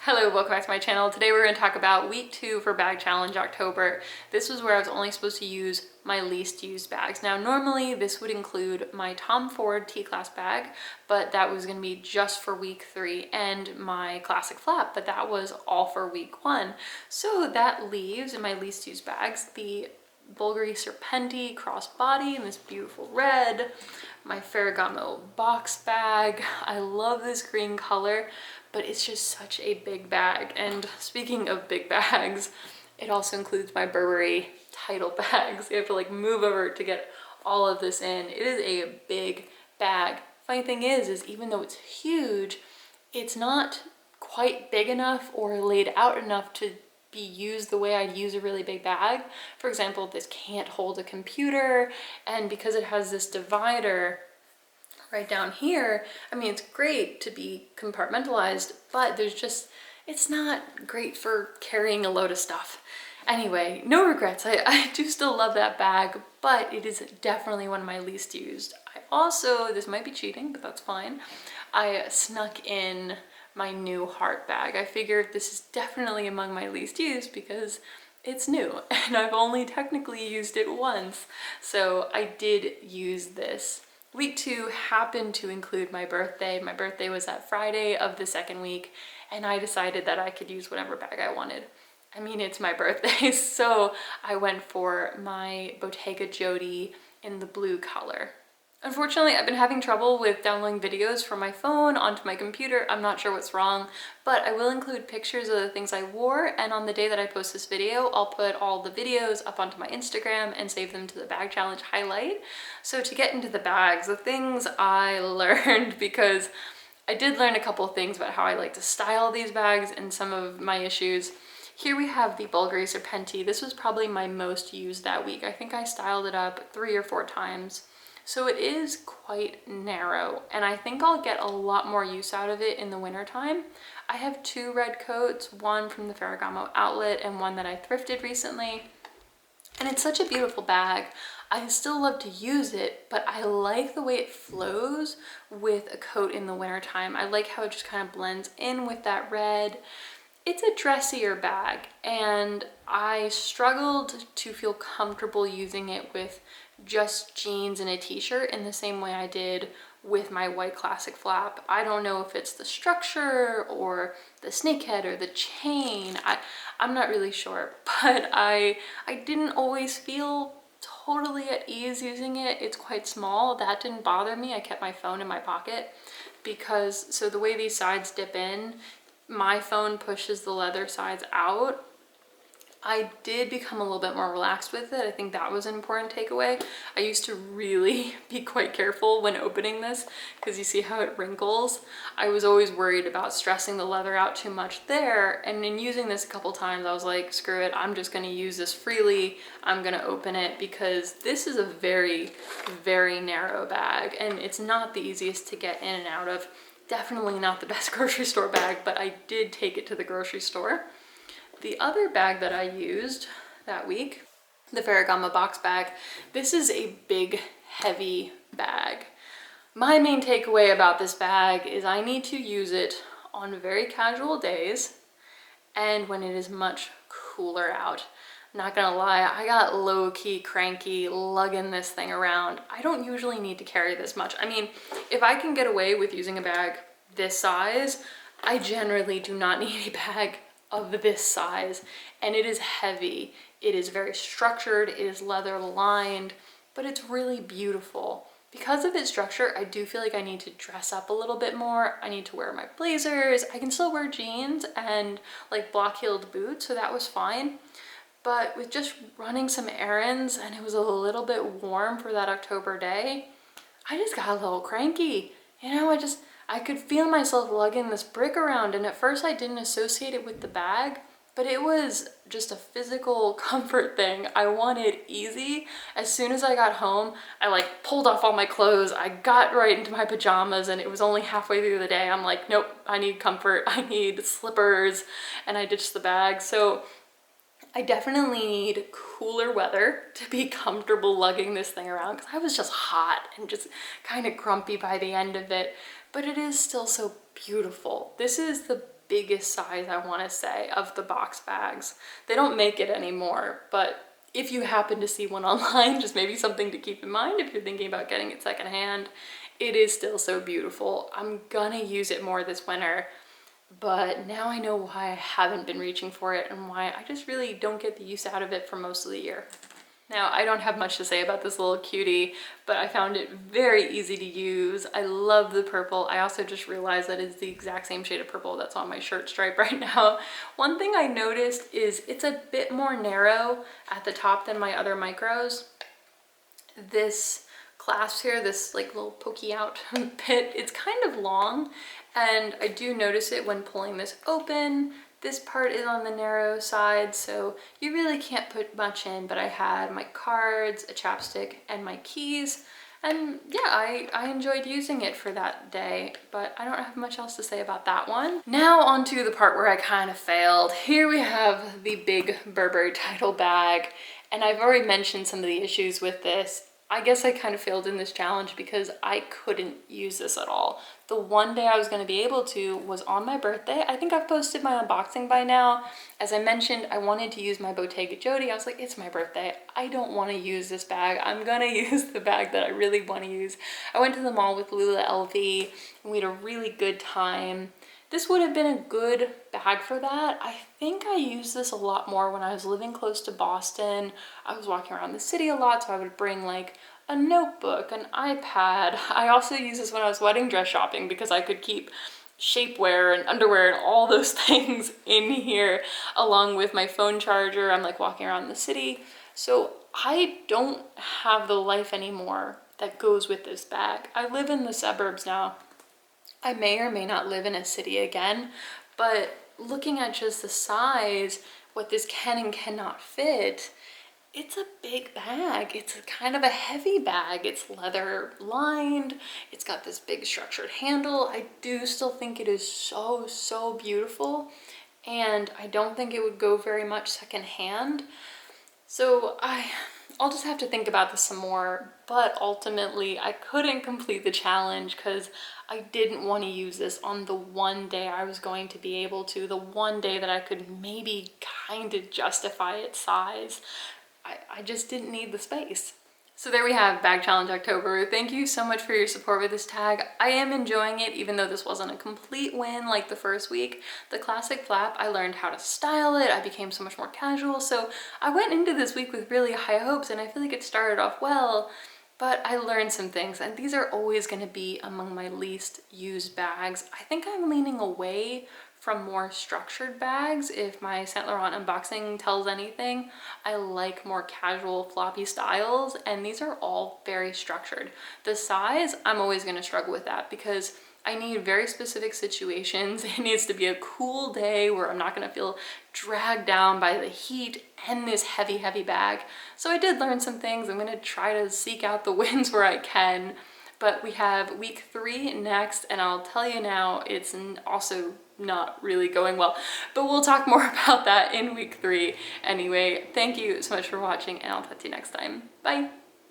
Hello, welcome back to my channel. Today we're going to talk about week 2 for bag challenge October. This was where I was only supposed to use my least used bags. Now normally this would include my Tom Ford T-class bag, but that was going to be just for week 3, and my classic flap, but that was all for week 1. So that leaves in my least used bags the Bulgari Serpenti crossbody in this beautiful red, my Ferragamo box bag. I love this green color, but it's just such a big bag. And speaking of big bags, it also includes my Burberry Title bags. You have to like move over to get all of this in. It is a big bag. Funny thing is even though it's huge, it's not quite big enough or laid out enough to be used the way I'd use a really big bag. For example, this can't hold a computer, and because it has this divider right down here, I mean, it's great to be compartmentalized, but it's not great for carrying a load of stuff. Anyway, no regrets. I do still love that bag, but it is definitely one of my least used. I also, this might be cheating, but that's fine, I snuck in my new heart bag. I figured this is definitely among my least used because it's new and I've only technically used it once. So I did use this. Week 2 happened to include my birthday. My birthday was that Friday of the second week, and I decided that I could use whatever bag I wanted. I mean, it's my birthday, so I went for my Bottega Jodi in the blue color. Unfortunately, I've been having trouble with downloading videos from my phone onto my computer. I'm not sure what's wrong, but I will include pictures of the things I wore, and on the day that I post this video, I'll put all the videos up onto my Instagram and save them to the bag challenge highlight. So to get into the bags, the things I learned, because I did learn a couple of things about how I like to style these bags and some of my issues. Here we have the Bulgari Serpenti. This was probably my most used that week. I think I styled it up 3 or 4 times. So it is quite narrow, and I think I'll get a lot more use out of it in the winter time. I have 2 red coats, one from the Ferragamo outlet and one that I thrifted recently. And it's such a beautiful bag. I still love to use it, but I like the way it flows with a coat in the winter time. I like how it just kind of blends in with that red. It's a dressier bag, and I struggled to feel comfortable using it with just jeans and a t-shirt in the same way I did with my white classic flap. I don't know if it's the structure or the snakehead or the chain. I'm not really sure, but I didn't always feel totally at ease using it. It's quite small. That didn't bother me. I kept my phone in my pocket because, so the way these sides dip in, my phone pushes the leather sides out. I did become a little bit more relaxed with it. I think that was an important takeaway. I used to really be quite careful when opening this because you see how it wrinkles. I was always worried about stressing the leather out too much there, and in using this a couple times I was like, screw it, I'm just gonna use this freely. I'm gonna open it because this is a very, very narrow bag and it's not the easiest to get in and out of. Definitely not the best grocery store bag, but I did take it to the grocery store. The other bag that I used that week, the Ferragamo box bag, this is a big, heavy bag. My main takeaway about this bag is I need to use it on very casual days and when it is much cooler out. Not gonna lie, I got low-key cranky lugging this thing around. I don't usually need to carry this much. I mean, if I can get away with using a bag this size, I generally do not need a bag of this size, and it is heavy. It is very structured, it is leather lined, but it's really beautiful. Because of its structure, I do feel like I need to dress up a little bit more. I need to wear my blazers. I can still wear jeans and like block-heeled boots, so that was fine. But with just running some errands and it was a little bit warm for that October day, I just got a little cranky. You know, I could feel myself lugging this brick around, and at first I didn't associate it with the bag, but it was just a physical comfort thing. I wanted easy. As soon as I got home, I like pulled off all my clothes. I got right into my pajamas, and it was only halfway through the day. I'm like, nope, I need comfort. I need slippers, and I ditched the bag. So I definitely need cooler weather to be comfortable lugging this thing around because I was just hot and just kind of grumpy by the end of it, but it is still so beautiful. This is the biggest size, I want to say, of the box bags. They don't make it anymore, but if you happen to see one online, just maybe something to keep in mind if you're thinking about getting it secondhand. It is still so beautiful. I'm gonna use it more this winter, but now I know why I haven't been reaching for it and why I just really don't get the use out of it for most of the year. Now, I don't have much to say about this little cutie, but I found it very easy to use. I love the purple. I also just realized that it's the exact same shade of purple that's on my shirt stripe right now. One thing I noticed is it's a bit more narrow at the top than my other micros. This clasp here, this like little pokey out bit, it's kind of long, and I do notice it when pulling this open. This part is on the narrow side, so you really can't put much in, but I had my cards, a chapstick, and my keys. And yeah, I enjoyed using it for that day, but I don't have much else to say about that one. Now on to the part where I kind of failed. Here we have the big Burberry Title bag, and I've already mentioned some of the issues with this. I guess I kind of failed in this challenge because I couldn't use this at all. The one day I was going to be able to was on my birthday. I think I've posted my unboxing by now. As I mentioned, I wanted to use my Bottega Jodie. I was like, it's my birthday. I don't want to use this bag. I'm going to use the bag that I really want to use. I went to the mall with Lula LV and we had a really good time. This would have been a good bag for that. I think I used this a lot more when I was living close to Boston. I was walking around the city a lot, so I would bring like a notebook, an iPad. I also used this when I was wedding dress shopping because I could keep shapewear and underwear and all those things in here along with my phone charger. I'm like walking around the city. So I don't have the life anymore that goes with this bag. I live in the suburbs now. I may or may not live in a city again, but looking at just the size, what this can and cannot fit, it's a big bag. It's kind of a heavy bag. It's leather lined. It's got this big structured handle. I do still think it is so, so beautiful, and I don't think it would go very much secondhand. So I'll just have to think about this some more, but ultimately I couldn't complete the challenge because I didn't want to use this on the one day I was going to be able to, the one day that I could maybe kind of justify its size. I just didn't need the space. So there we have Bag Challenge October. Thank you so much for your support with this tag. I am enjoying it, even though this wasn't a complete win like the first week. The classic flap, I learned how to style it. I became so much more casual. So I went into this week with really high hopes, and I feel like it started off well, but I learned some things, and these are always going to be among my least used bags. I think I'm leaning away from more structured bags. If my Saint Laurent unboxing tells anything, I like more casual floppy styles, and these are all very structured. The size, I'm always going to struggle with that because I need very specific situations. It needs to be a cool day where I'm not going to feel dragged down by the heat and this heavy, heavy bag. So I did learn some things. I'm going to try to seek out the wins where I can. But we have week 3 next, and I'll tell you now, it's also not really going well, but we'll talk more about that in week 3. Anyway, thank you so much for watching, and I'll talk to you next time. Bye.